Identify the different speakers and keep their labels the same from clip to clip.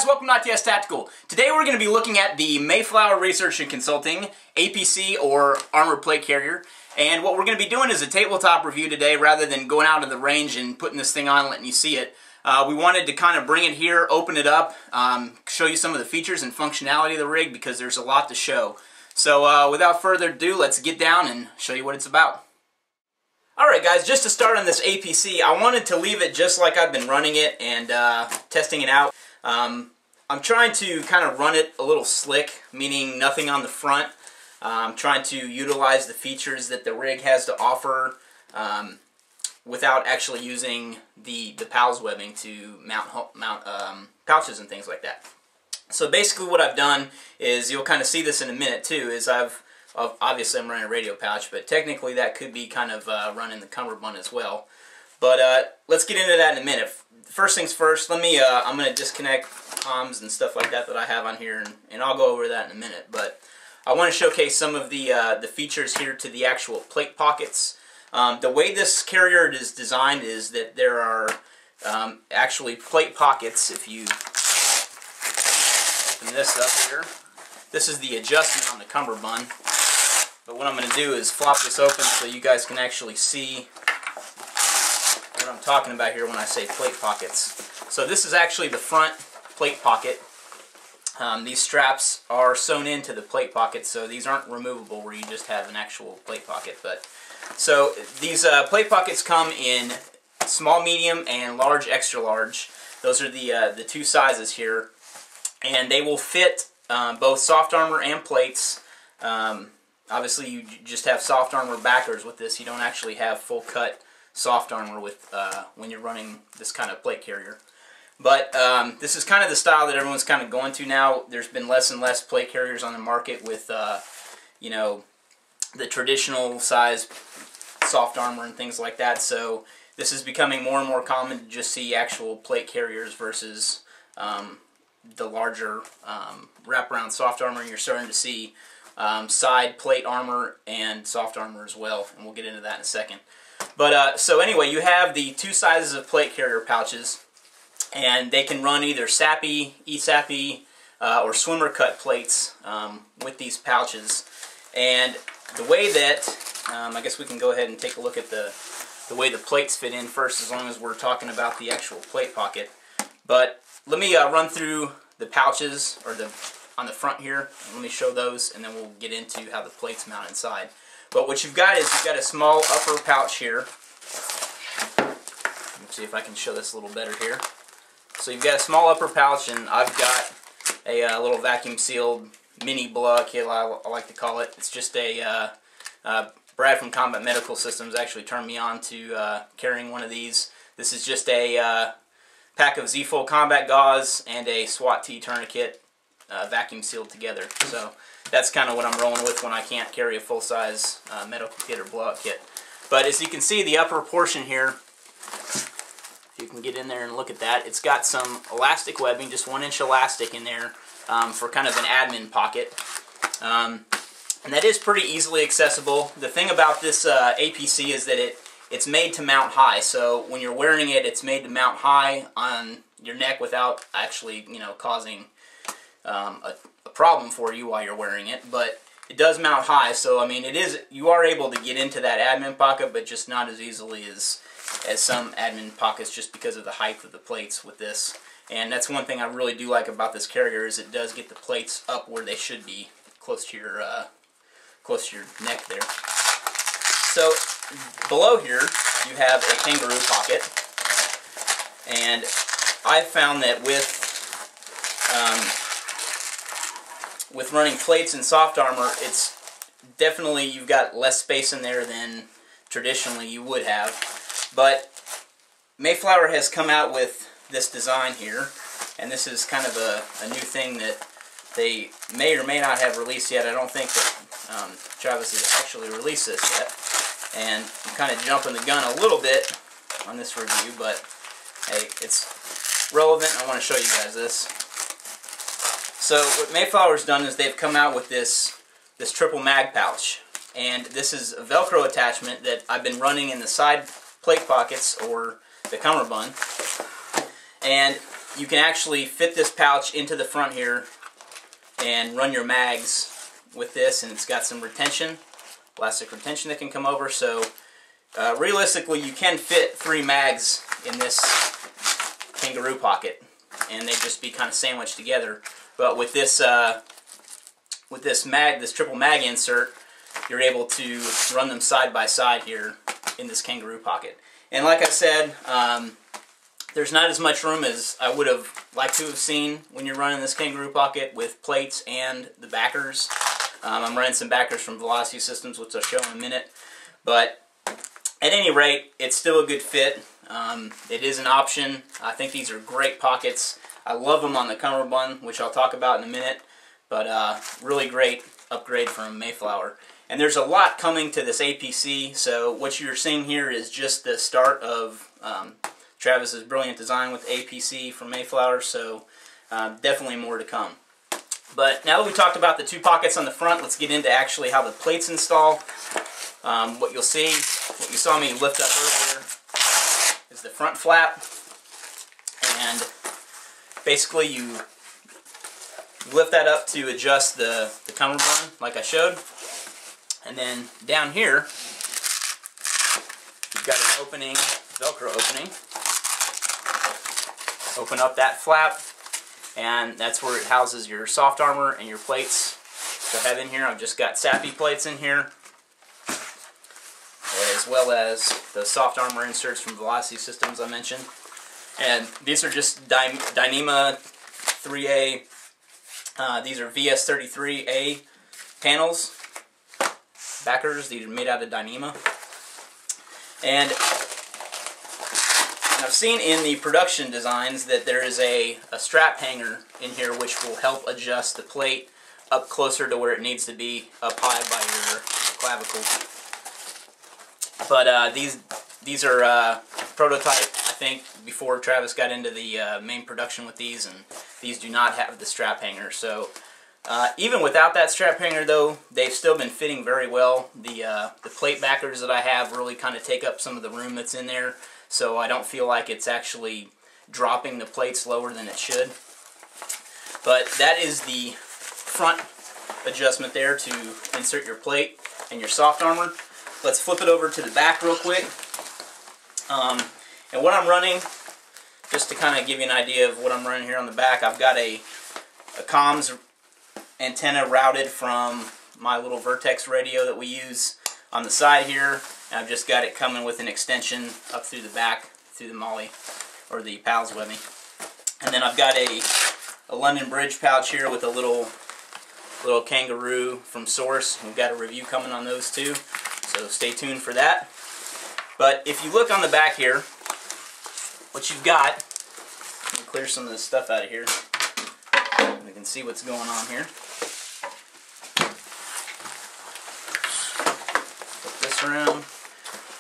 Speaker 1: welcome to ITS Tactical. Today we're going to be looking at the Mayflower Research and Consulting APC or Armored Plate Carrier. And what we're going to be doing is a tabletop review today rather than going out in the range and putting this thing on and letting you see it. We wanted to kind of bring it here, open it up, show you some of the features and functionality of the rig because there's a lot to show. So without further ado, let's get down and show you what it's about. Alright guys, just to start on this APC, I wanted to leave it just like I've been running it and testing it out. I'm trying to kind of run it a little slick, meaning nothing on the front. I'm trying to utilize the features that the rig has to offer without actually using the PALS webbing to mount pouches and things like that. So basically what I've done is, you'll kind of see this in a minute too, is obviously I'm running a radio pouch, but technically that could be kind of running the cummerbund as well. But let's get into that in a minute. First things first, I'm going to disconnect comms and stuff like that I have on here, and I'll go over that in a minute. But I want to showcase some of the features here to the actual plate pockets. The way this carrier is designed is that there are actually plate pockets. If you open this up here, this is the adjustment on the cummerbund. But what I'm going to do is flop this open so you guys can actually see what I'm talking about here when I say plate pockets. So this is actually the front plate pocket. These straps are sewn into the plate pocket, so these aren't removable where you just have an actual plate pocket. So these plate pockets come in small, medium, and large, extra large. Those are the two sizes here, and they will fit both soft armor and plates. Obviously, you just have soft armor backers with this. You don't actually have full cut soft armor with when you're running this kind of plate carrier. But this is kind of the style that everyone's kind of going to now. There's been less and less plate carriers on the market with you know, the traditional size soft armor and things like that. So this is becoming more and more common to just see actual plate carriers versus the larger wraparound soft armor. You're starting to see side plate armor and soft armor as well, and we'll get into that in a second. But so anyway, you have the two sizes of plate carrier pouches, and they can run either SAPI, eSAPI, or swimmer cut plates with these pouches. And the way that, I guess we can go ahead and take a look at the way the plates fit in first, as long as we're talking about the actual plate pocket. But let me run through the pouches, or on the front here, and let me show those, and then we'll get into how the plates mount inside. But what you've got is, you've got a small upper pouch here. Let's see if I can show this a little better here. So you've got a small upper pouch, and I've got a little vacuum sealed mini blowout kit, I like to call it. It's just Brad from Combat Medical Systems actually turned me on to carrying one of these. This is just a pack of Z-Fold combat gauze and a SWAT T tourniquet vacuum sealed together. So that's kind of what I'm rolling with when I can't carry a full-size medical kit or blowout kit. But as you can see, the upper portion here, if you can get in there and look at that, it's got some elastic webbing, just 1-inch elastic in there for kind of an admin pocket. And that is pretty easily accessible. The thing about this APC is that it's made to mount high. So when you're wearing it, it's made to mount high on your neck without actually, you know, causing a problem for you while you're wearing it. But it does mount high, so I mean, you are able to get into that admin pocket, but just not as easily as some admin pockets, just because of the height of the plates with this. And that's one thing I really do like about this carrier, is it does get the plates up where they should be, close to your neck there. So below here you have a kangaroo pocket, and I've found that with running plates and soft armor, it's definitely, you've got less space in there than traditionally you would have. But Mayflower has come out with this design here, and this is kind of a new thing that they may or may not have released yet. I don't think that Travis has actually released this yet, and I'm kind of jumping the gun a little bit on this review, but hey, it's relevant. I want to show you guys this. So what Mayflower's done is they've come out with this triple mag pouch, and this is a Velcro attachment that I've been running in the side plate pockets, or the cummerbund. And you can actually fit this pouch into the front here and run your mags with this, and it's got some retention, elastic retention that can come over. So realistically, you can fit 3 mags in this kangaroo pocket, and they just be kind of sandwiched together. But with this this triple mag insert, you're able to run them side by side here in this kangaroo pocket. And like I said, there's not as much room as I would have liked to have seen when you're running this kangaroo pocket with plates and the backers. I'm running some backers from Velocity Systems, which I'll show in a minute. But at any rate, it's still a good fit. It is an option. I think these are great pockets. I love them on the cummerbund, which I'll talk about in a minute. But really great upgrade from Mayflower. And there's a lot coming to this APC, so what you're seeing here is just the start of Travis's brilliant design with APC from Mayflower, so definitely more to come. But now that we talked about the 2 pockets on the front, let's get into actually how the plates install. What you'll see, what you saw me lift up earlier, is the front flap, and basically you lift that up to adjust the cummerbund like I showed. And then down here, you've got an opening, Velcro opening. Open up that flap, and that's where it houses your soft armor and your plates. So I have in here, I've just got Sappy plates in here, as well as the soft armor inserts from Velocity Systems I mentioned. And these are just Dyneema 3A. These are VS33A panels, backers. These are made out of Dyneema. And I've seen in the production designs that there is a strap hanger in here which will help adjust the plate up closer to where it needs to be, up high by your clavicle. But these are prototype, I think, before Travis got into the main production with these, and these do not have the strap hanger. So even without that strap hanger, though, they've still been fitting very well. The plate backers that I have really kind of take up some of the room that's in there, so I don't feel like it's actually dropping the plates lower than it should. But that is the front adjustment there to insert your plate and your soft armor. Let's flip it over to the back real quick. And what I'm running, just to kind of give you an idea of what I'm running here on the back, I've got a comms antenna routed from my little Vertex radio that we use on the side here. And I've just got it coming with an extension up through the back, through the Molly, or the Pals webbing. And then I've got a London Bridge pouch here with a little kangaroo from Source. We've got a review coming on those too, so stay tuned for that. But if you look on the back here, what you've got, let me clear some of this stuff out of here. We can see what's going on here. Flip this around.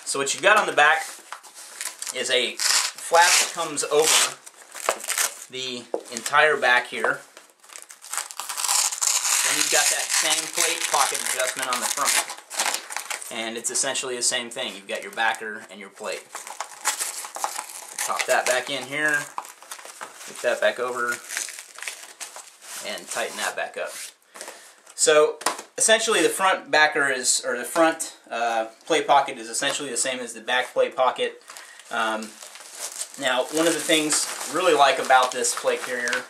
Speaker 1: So what you've got on the back is a flap that comes over the entire back here. Then you've got that same plate pocket adjustment on the front. And it's essentially the same thing. You've got your backer and your plate. Pop that back in here, put that back over, and tighten that back up. So essentially the front backer is, or the front plate pocket is essentially the same as the back plate pocket. Now, one of the things I really like about this plate carrier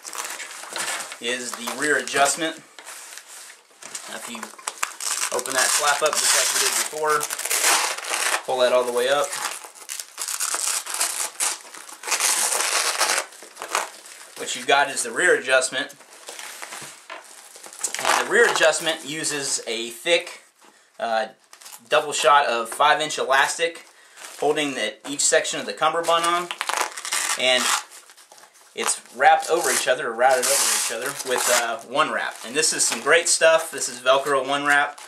Speaker 1: is the rear adjustment. Now, if you open that flap up just like we did before, pull that all the way up. What you've got is the rear adjustment. And the rear adjustment uses a thick double shot of 5-inch elastic holding each section of the cummerbund on. And it's wrapped over each other, or routed over each other, with one wrap. And this is some great stuff. This is Velcro one wrap.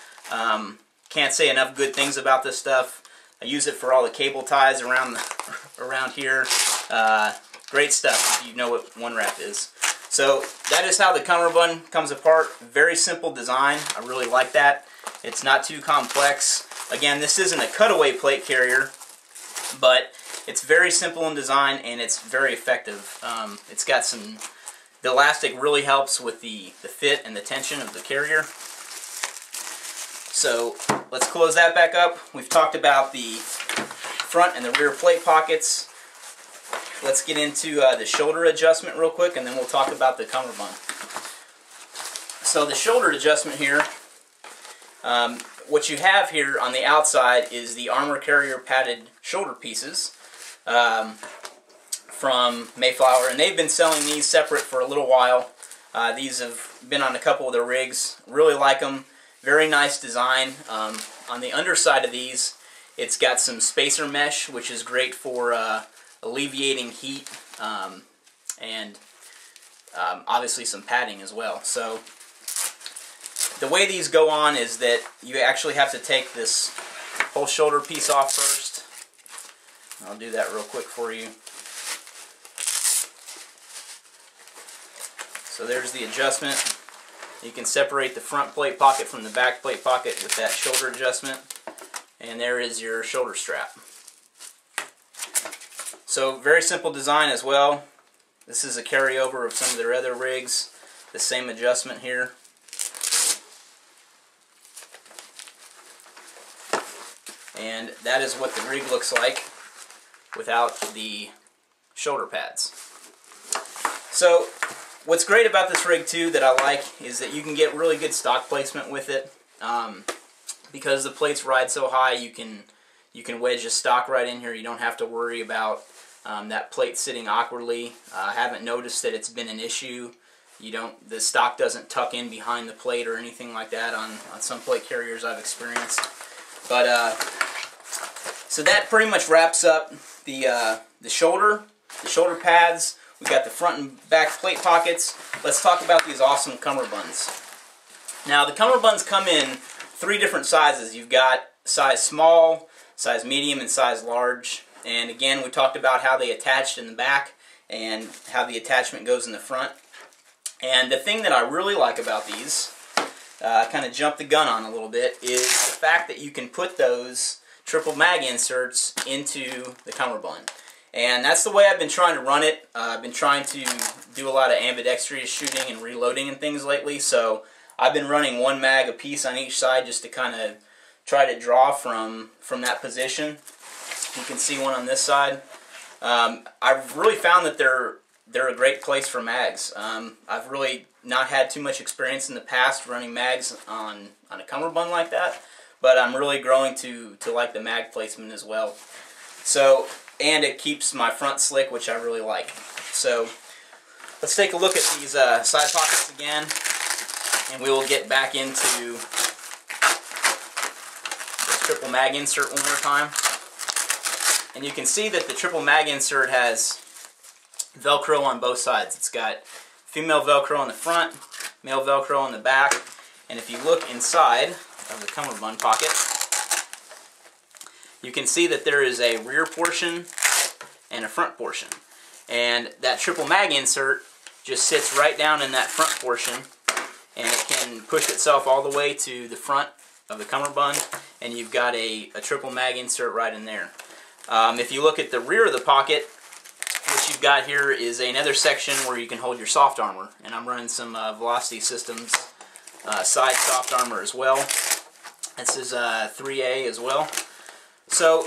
Speaker 1: Can't say enough good things about this stuff. I use it for all the cable ties around here. Great stuff if you know what one wrap is. So that is how the cummerbund comes apart. Very simple design. I really like that. It's not too complex. Again, this isn't a cutaway plate carrier, but It's very simple in design and it's very effective. It's got the elastic really helps with the fit and the tension of the carrier. So let's close that back up. We've talked about the front and the rear plate pockets. Let's get into the shoulder adjustment real quick, and then we'll talk about the cummerbund. So the shoulder adjustment here, what you have here on the outside is the armor carrier padded shoulder pieces from Mayflower, and they've been selling these separate for a little while. These have been on a couple of their rigs. Really like them. Very nice design. On the underside of these, it's got some spacer mesh, which is great for alleviating heat, and obviously some padding as well. So the way these go on is that you actually have to take this whole shoulder piece off first. I'll do that real quick for you. So there's the adjustment. You can separate the front plate pocket from the back plate pocket with that shoulder adjustment. And there is your shoulder strap. So very simple design as well. This is a carryover of some of their other rigs. The same adjustment here. And that is what the rig looks like without the shoulder pads. So what's great about this rig too that I like is that you can get really good stock placement with it. Because the plates ride so high, you can wedge a stock right in here. You don't have to worry about that plate sitting awkwardly. I haven't noticed that it's been an issue. The stock doesn't tuck in behind the plate or anything like that on some plate carriers I've experienced. But so that pretty much wraps up the shoulder pads. We've got the front and back plate pockets. Let's talk about these awesome cummerbunds. Now the cummerbunds come in 3 different sizes. You've got size small, size medium, and size large. And again, we talked about how they attached in the back and how the attachment goes in the front. And the thing that I really like about these, kind of jumped the gun on a little bit, is the fact that you can put those triple mag inserts into the cummerbund. And that's the way I've been trying to run it. I've been trying to do a lot of ambidextrous shooting and reloading and things lately, so I've been running 1 mag a piece on each side just to kind of try to draw from that position. You can see one on this side. I've really found that they're a great place for mags. I've really not had too much experience in the past running mags on a cummerbund like that, but I'm really growing to like the mag placement as well. So, and it keeps my front slick, which I really like. So let's take a look at these side pockets again, and we will get back into this triple mag insert one more time. And you can see that the triple mag insert has Velcro on both sides. It's got female Velcro on the front, male Velcro on the back, and if you look inside of the cummerbund pocket, you can see that there is a rear portion and a front portion. And that triple mag insert just sits right down in that front portion, and it can push itself all the way to the front of the cummerbund, and you've got a triple mag insert right in there. If you look at the rear of the pocket, what you've got here is another section where you can hold your soft armor, and I'm running some Velocity Systems side soft armor as well. This is 3A as well. So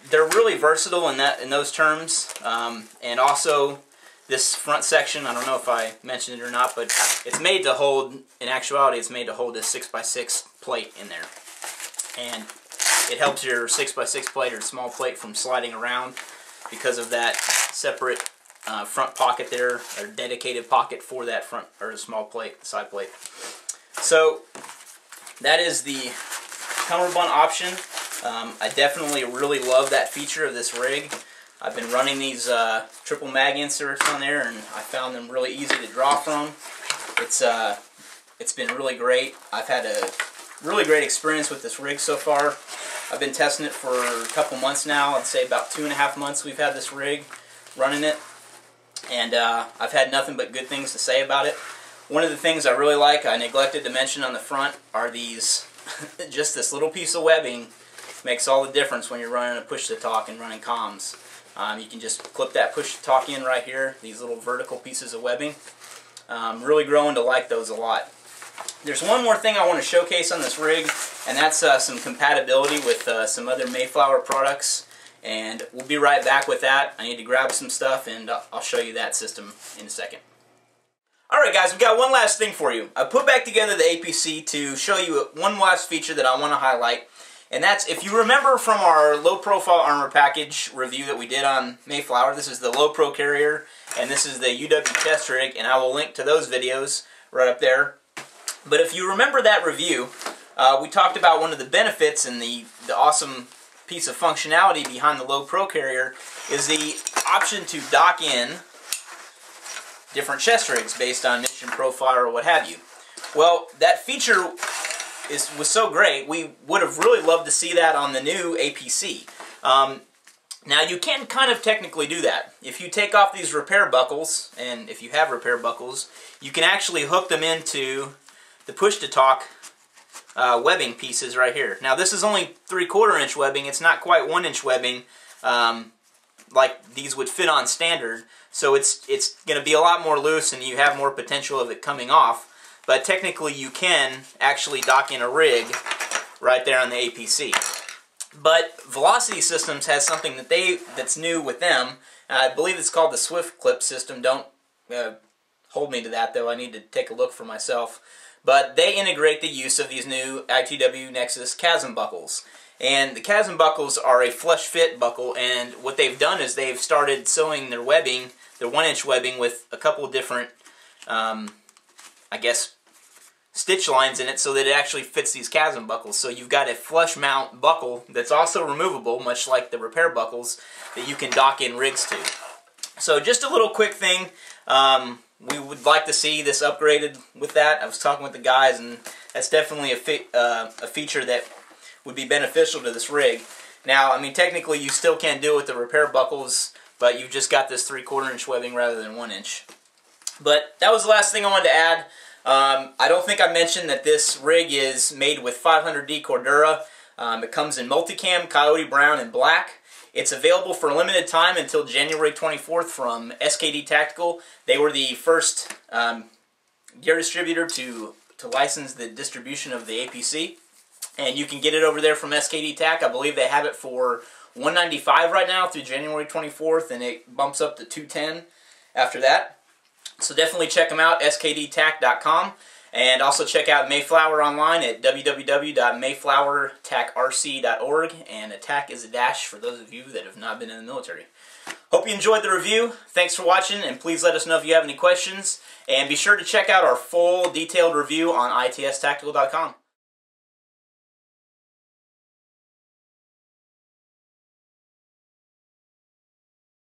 Speaker 1: they're really versatile in those terms, and also this front section, I don't know if I mentioned it or not, but it's made to hold, in actuality, it's made to hold a 6x6 plate in there. And it helps your 6x6 plate or small plate from sliding around because of that separate front pocket there, or dedicated pocket for that front or small plate, side plate. So that is the cummerbund option. I definitely really love that feature of this rig. I've been running these triple mag inserts on there, and I found them really easy to draw from. It's been really great. I've had a really great experience with this rig so far. I've been testing it for a couple months now. I'd say about 2.5 months we've had this rig running it, and I've had nothing but good things to say about it. One of the things I really like, I neglected to mention on the front, are these, just this little piece of webbing makes all the difference when you're running a push-to-talk and running comms. You can just clip that push-to-talk in right here, these little vertical pieces of webbing. Really growing to like those a lot. There's one more thing I want to showcase on this rig, and that's some compatibility with some other Mayflower products. And we'll be right back with that. I need to grab some stuff, and I'll show you that system in a second. Alright guys, we've got one last thing for you. I put back together the APC to show you one last feature that I want to highlight. And that's, if you remember from our low profile armor package review that we did on Mayflower, this is the low pro carrier, and this is the UW test rig, and I will link to those videos right up there. But if you remember that review, we talked about one of the benefits and the awesome piece of functionality behind the low pro carrier is the option to dock in different chest rigs based on mission profile or what have you. Well, that feature was so great, we would have really loved to see that on the new APC. Now you can kind of technically do that. If you take off these repair buckles, and if you have repair buckles, you can actually hook them into the push-to-talk webbing pieces right here. Now this is only 3/4 inch webbing, it's not quite 1 inch webbing like these would fit on standard, so it's going to be a lot more loose and you have more potential of it coming off. But technically you can actually dock in a rig right there on the APC. But Velocity Systems has something that's new with them. I believe it's called the Swift Clip system. Don't hold me to that though, I need to take a look for myself. But they integrate the use of these new ITW Nexus chasm buckles. And the chasm buckles are a flush fit buckle, and what they've done is they've started sewing their webbing, their 1 inch webbing, with a couple of different I guess, stitch lines in it so that it actually fits these chasm buckles. So you've got a flush mount buckle that's also removable, much like the repair buckles, that you can dock in rigs to. So just a little quick thing, we would like to see this upgraded with that. I was talking with the guys, and that's definitely a feature that would be beneficial to this rig. Now, I mean, technically you still can't do it with the repair buckles, but you've just got this 3/4 inch webbing rather than 1 inch. But that was the last thing I wanted to add. I don't think I mentioned that this rig is made with 500D Cordura. It comes in multicam, coyote brown, and black. It's available for a limited time until January 24th from SKD Tactical. They were the first gear distributor to license the distribution of the APC. And you can get it over there from SKD Tac. I believe they have it for $195 right now through January 24th, and it bumps up to $210 after that. So definitely check them out, skdtac.com, and also check out Mayflower online at www.mayflowertacrc.org, and a tac is a dash for those of you that have not been in the military. Hope you enjoyed the review. Thanks for watching, and please let us know if you have any questions, and be sure to check out our full detailed review on itstactical.com.